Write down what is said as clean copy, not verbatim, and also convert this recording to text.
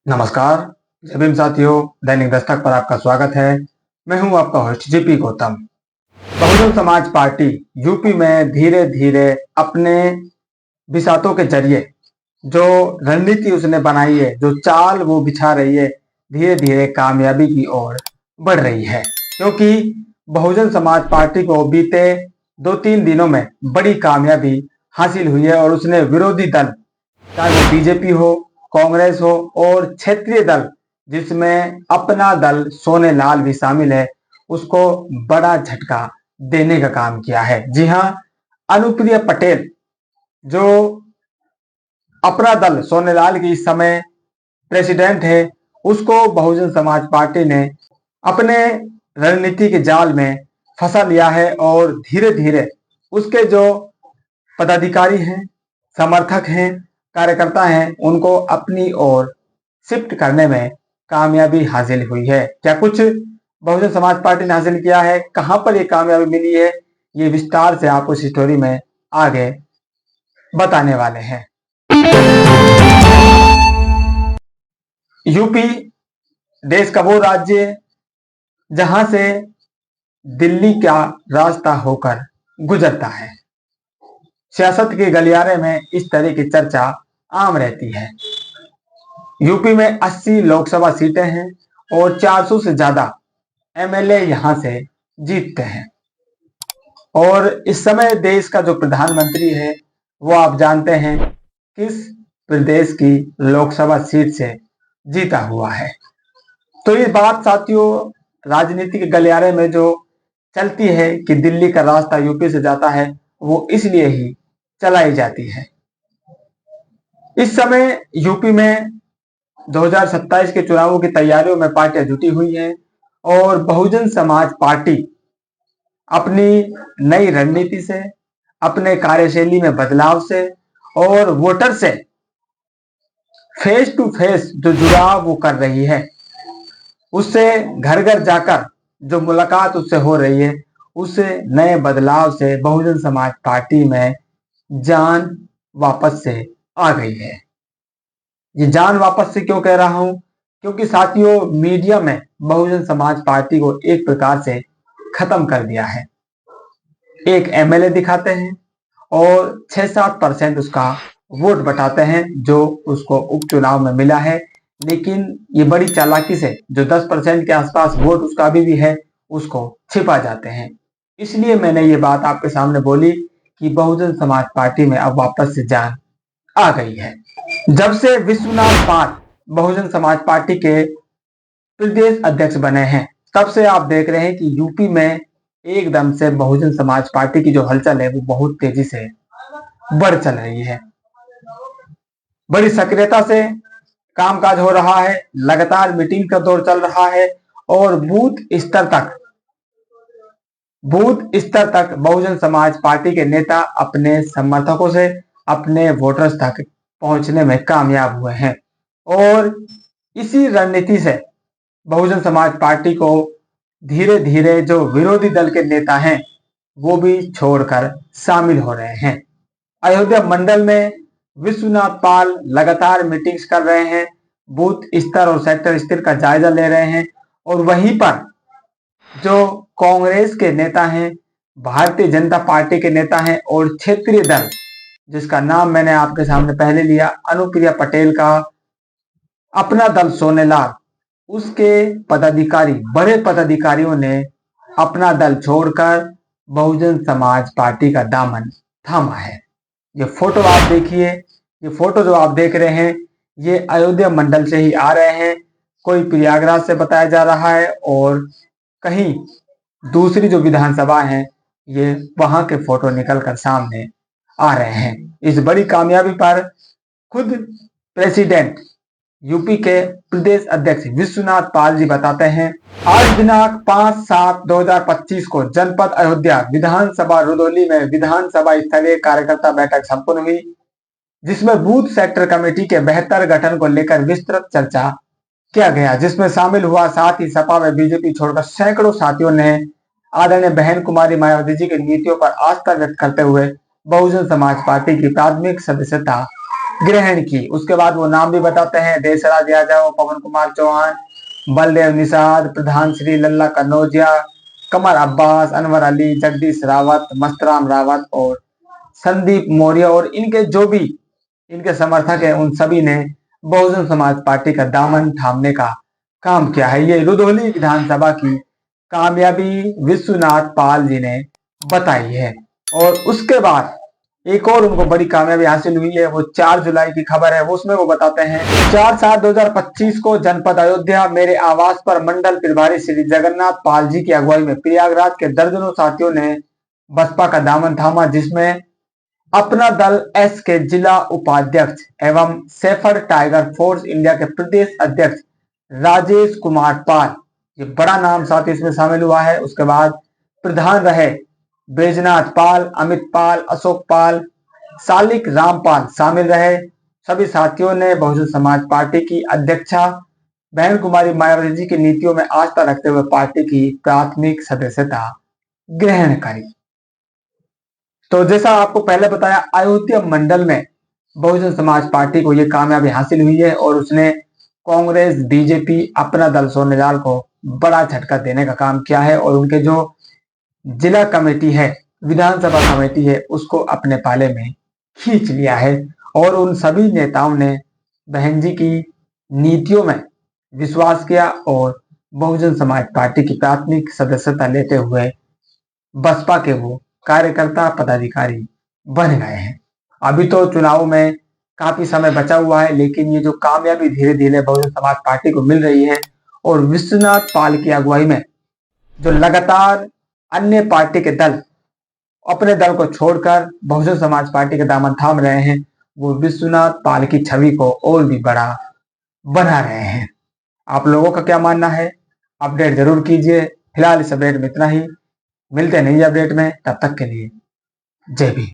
नमस्कार। जय भीम साथियों, दैनिक दस्तक पर आपका स्वागत है। मैं हूं आपका host JP Gautam. Bahujan Samaj party UP में धीरे धीरे अपने बिसातों के जरिए जो रणनीति उसने बनाई है, जो चाल वो बिछा रही है, धीरे धीरे कामयाबी की ओर बढ़ रही है। क्योंकि बहुजन समाज पार्टी को बीते 2-3 दिनों में बड़ी कामयाबी हासिल हुई है और उसने विरोधी दल, चाहे वो बीजेपी हो, कांग्रेस हो और क्षेत्रीय दल जिसमें अपना दल सोनेलाल भी शामिल है, उसको बड़ा झटका देने का काम किया है। जी हां, अनुप्रिया पटेल जो अपना दल सोनेलाल की इस समय प्रेसिडेंट है, उसको बहुजन समाज पार्टी ने अपने रणनीति के जाल में फंसा लिया है और धीरे धीरे उसके जो पदाधिकारी हैं, समर्थक हैं, कार्यकर्ता हैं, उनको अपनी ओर शिफ्ट करने में कामयाबी हासिल हुई है। क्या कुछ बहुजन समाज पार्टी ने हासिल किया है, कहां पर यह कामयाबी मिली है, ये विस्तार से आपको इस स्टोरी में आगे बताने वाले हैं। यूपी देश का वो राज्य जहां से दिल्ली का रास्ता होकर गुजरता है। सियासत के गलियारे में इस तरह की चर्चा आम रहती है। यूपी में 80 लोकसभा सीटें हैं और 400 से ज्यादा एमएलए यहां से जीतते हैं। और इस समय देश का जो प्रधानमंत्री है, वो आप जानते हैं किस प्रदेश की लोकसभा सीट से जीता हुआ है। तो ये बात साथियों राजनीति के गलियारे में जो चलती है कि दिल्ली का रास्ता यूपी से जाता है, वो इसलिए ही चलाई जाती है। इस समय यूपी में 2027 के चुनावों की तैयारियों में पार्टियां जुटी हुई हैं और बहुजन समाज पार्टी अपनी नई रणनीति से, अपने कार्यशैली में बदलाव से और वोटर से फेस टू फेस जो जुड़ाव वो कर रही है, उससे घर घर जाकर जो मुलाकात उससे हो रही है, उससे नए बदलाव से बहुजन समाज पार्टी में जान वापस से आ गई है। ये जान वापस से क्यों कह रहा हूं? क्योंकि साथियों मीडिया में बहुजन समाज पार्टी को एक प्रकार से खत्म कर दिया है। एक एमएलए दिखाते हैं और 6-7% उसका वोट बटाते हैं जो उसको उपचुनाव में मिला है। लेकिन ये बड़ी चालाकी से जो 10% के आसपास वोट उसका अभी भी है, उसको छिपा जाते हैं। इसलिए मैंने ये बात आपके सामने बोली कि बहुजन समाज पार्टी में अब वापस से जान आ गई है। जब से विश्वनाथ पाल बहुजन समाज पार्टी के प्रदेश अध्यक्ष बने हैं, तब से आप देख रहे हैं कि यूपी में एकदम से बहुजन समाज पार्टी की जो हलचल है वो बहुत तेजी से बढ़ चल रही है। बड़ी सक्रियता से कामकाज हो रहा है, लगातार मीटिंग का दौर चल रहा है और बूथ स्तर तक बहुजन समाज पार्टी के नेता अपने समर्थकों से, अपने वोटर्स तक पहुंचने में कामयाब हुए हैं। और इसी रणनीति से बहुजन समाज पार्टी को धीरे धीरे जो विरोधी दल के नेता हैं, वो भी छोड़कर शामिल हो रहे हैं। अयोध्या मंडल में विश्वनाथ पाल लगातार मीटिंग्स कर रहे हैं, बूथ स्तर और सेक्टर स्तर का जायजा ले रहे हैं। और वहीं पर जो कांग्रेस के नेता हैं, भारतीय जनता पार्टी के नेता हैं और क्षेत्रीय दल जिसका नाम मैंने आपके सामने पहले लिया, अनुप्रिया पटेल का अपना दल सोनेलाल, उसके पदाधिकारी, बड़े पदाधिकारियों ने अपना दल छोड़कर बहुजन समाज पार्टी का दामन थामा है। ये फोटो आप देखिए, ये फोटो जो आप देख रहे हैं, ये अयोध्या मंडल से ही आ रहे हैं। कोई प्रयागराज से बताया जा रहा है और कहीं दूसरी जो विधानसभा है, ये वहां के फोटो निकलकर सामने आ रहे हैं। इस बड़ी कामयाबी पर खुद प्रेसिडेंट यूपी के प्रदेश अध्यक्ष विश्वनाथ पाल जी बताते हैं, आज दिनांक 5/7/2025 को जनपद अयोध्या विधानसभा रुदौली में विधानसभा स्तरीय कार्यकर्ता बैठक संपन्न हुई, जिसमें बूथ सेक्टर कमेटी के बेहतर गठन को लेकर विस्तृत चर्चा किया गया, जिसमें शामिल हुआ। साथ ही सपा में बीजेपी छोड़कर सैकड़ों साथियों ने आदरणीय बहन कुमारी मायावती जी की नीतियों पर आस्था व्यक्त करते हुए बहुजन समाज पार्टी की प्राथमिक सदस्यता ग्रहण की। उसके बाद वो नाम भी बताते हैं: देशराज यादव, पवन कुमार चौहान, बलदेव निषाद, प्रधान श्री लल्ला कन्नौजिया, कमर अब्बास, अनवर अली, जगदीश रावत, मस्तराम रावत और संदीप मौर्य और इनके जो भी इनके समर्थक हैं, उन सभी ने बहुजन समाज पार्टी का दामन थामने का काम किया है। ये रुधौली विधानसभा की कामयाबी विश्वनाथ पाल जी ने बताई है। और उसके बाद एक और उनको बड़ी कामयाबी हासिल हुई है, वो 4 जुलाई की खबर है। वो उसमें वो बताते हैं: 4/7/2025 को जनपद अयोध्या मेरे आवास पर मंडल प्रभारी श्री जगन्नाथ पाल जी की अगुवाई में प्रयागराज के दर्जनों साथियों ने बसपा का दामन थामा, जिसमें अपना दल एस के जिला उपाध्यक्ष एवं सेफर टाइगर फोर्स इंडिया के प्रदेश अध्यक्ष राजेश कुमार पाल, ये बड़ा नाम साथ इसमें शामिल हुआ है। उसके बाद प्रधान रहे बैजनाथ पाल, अमित पाल, अशोक पाल, सालिक रामपाल शामिल रहे। सभी साथियों ने बहुजन समाज पार्टी की अध्यक्षा बहन कुमारी मायावती जी की नीतियों में आस्था रखते हुए पार्टी की प्राथमिक सदस्यता ग्रहण करी। तो जैसा आपको पहले बताया, अयोध्या मंडल में बहुजन समाज पार्टी को यह कामयाबी हासिल हुई है और उसने कांग्रेस, बीजेपी, अपना दल सोनेलाल को बड़ा झटका देने का काम किया है और उनके जो जिला कमेटी है, विधानसभा कमेटी है, उसको अपने पाले में खींच लिया है। और उन सभी नेताओं ने बहन जी की नीतियों में विश्वास किया और बहुजन समाज पार्टी की प्राथमिक सदस्यता लेते हुए बसपा के वो कार्यकर्ता पदाधिकारी बन गए हैं। अभी तो चुनाव में काफी समय बचा हुआ है, लेकिन ये जो कामयाबी धीरे धीरे बहुजन समाज पार्टी को मिल रही है और विश्वनाथ पाल की अगुवाई में जो लगातार अन्य पार्टी के दल अपने दल को छोड़कर बहुजन समाज पार्टी का दामन थाम रहे हैं, वो विश्वनाथ पाल की छवि को और भी बड़ा बना रहे हैं। आप लोगों का क्या मानना है? अपडेट जरूर कीजिए। फिलहाल इस अपडेट में इतना ही। मिलते हैं नई अपडेट में, तब तक के लिए जय भीम।